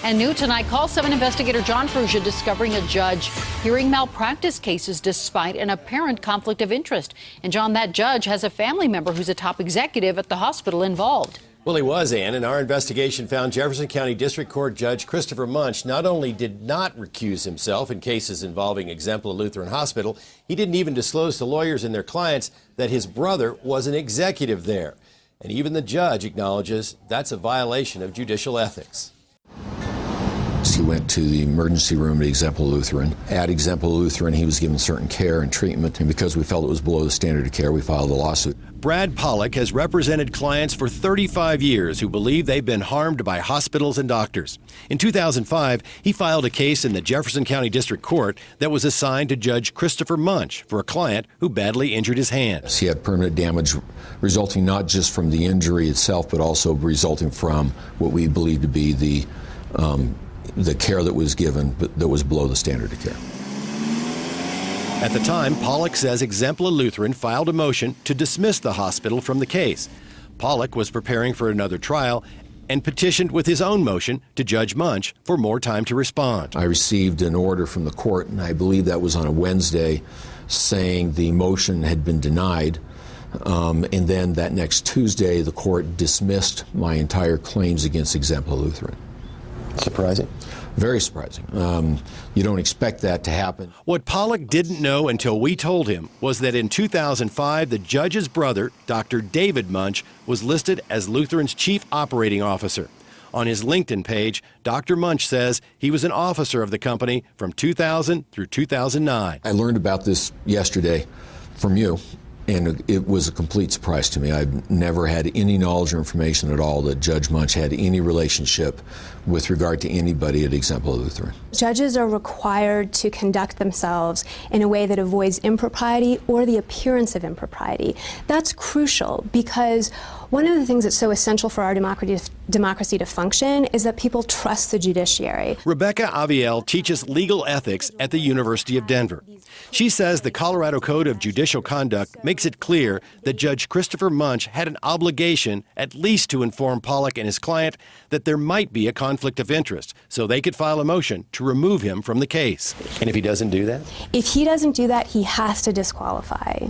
And new tonight, Call 7 investigator John Ferrugia discovering a judge hearing malpractice cases despite an apparent conflict of interest. And John, that judge has a family member who's a top executive at the hospital involved. Well, he was, Ann, and our investigation found Jefferson County District Court Judge Christopher Munch not only did not recuse himself in cases involving Exempla Lutheran Hospital, he didn't even disclose to lawyers and their clients that his brother was an executive there. And even the judge acknowledges that's a violation of judicial ethics. He went to the emergency room at Exempla Lutheran. At Exempla Lutheran, he was given certain care and treatment, and because we felt it was below the standard of care, we filed a lawsuit. Brad Pollock has represented clients for 35 years who believe they've been harmed by hospitals and doctors. In 2005, he filed a case in the Jefferson County District Court that was assigned to Judge Christopher Munch for a client who badly injured his hand. He had permanent damage resulting not just from the injury itself, but also resulting from what we believe to be the care that was given, but that was below the standard of care. At the time, Pollock says Exempla Lutheran filed a motion to dismiss the hospital from the case. Pollock was preparing for another trial and petitioned with his own motion to Judge Munch for more time to respond. I received an order from the court, and I believe that was on a Wednesday, saying the motion had been denied. And then that next Tuesday, the court dismissed my entire claims against Exempla Lutheran. Surprising? Very surprising. You don't expect that to happen. What Pollock didn't know until we told him was that in 2005, the judge's brother, Dr. David Munch, was listed as Lutheran's chief operating officer. On his LinkedIn page, Dr. Munch says he was an officer of the company from 2000 through 2009. I learned about this yesterday from you, and it was a complete surprise to me. I've never had any knowledge or information at all that Judge Munch had any relationship with regard to anybody at Exempla Lutheran. Judges are required to conduct themselves in a way that avoids impropriety or the appearance of impropriety. That's crucial because one of the things that's so essential for our democracy to function is that people trust the judiciary. Rebecca Aviel teaches legal ethics at the University of Denver. She says the Colorado Code of Judicial Conduct makes it clear that Judge Christopher Munch had an obligation at least to inform Pollock and his client that there might be a conflict of interest, so they could file a motion to remove him from the case. And if he doesn't do that? If he doesn't do that, he has to disqualify.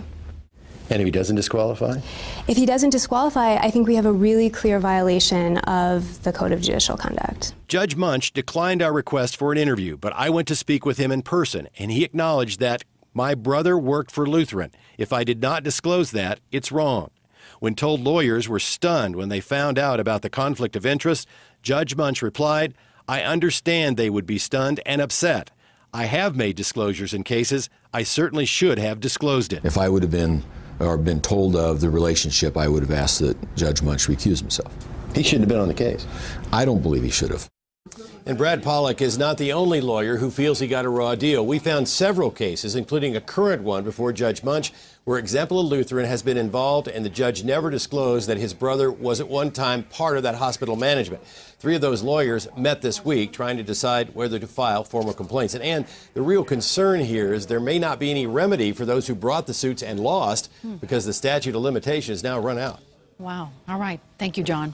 And if he doesn't disqualify? If he doesn't disqualify, I think we have a really clear violation of the Code of Judicial Conduct. Judge Munch declined our request for an interview, but I went to speak with him in person, and he acknowledged that my brother worked for Lutheran. If I did not disclose that, it's wrong. When told lawyers were stunned when they found out about the conflict of interest, Judge Munch replied, "I understand they would be stunned and upset. I have made disclosures in cases. I certainly should have disclosed it." If I would have been told of the relationship, I would have asked that Judge Munch recuse himself. He shouldn't have been on the case. I don't believe he should have. And Brad Pollock is not the only lawyer who feels he got a raw deal. We found several cases, including a current one before Judge Munch, where Exempla Lutheran has been involved and the judge never disclosed that his brother was at one time part of that hospital management. 3 of those lawyers met this week trying to decide whether to file formal complaints. And the real concern here is there may not be any remedy for those who brought the suits and lost because the statute of limitations now run out. Wow. All right. Thank you, John.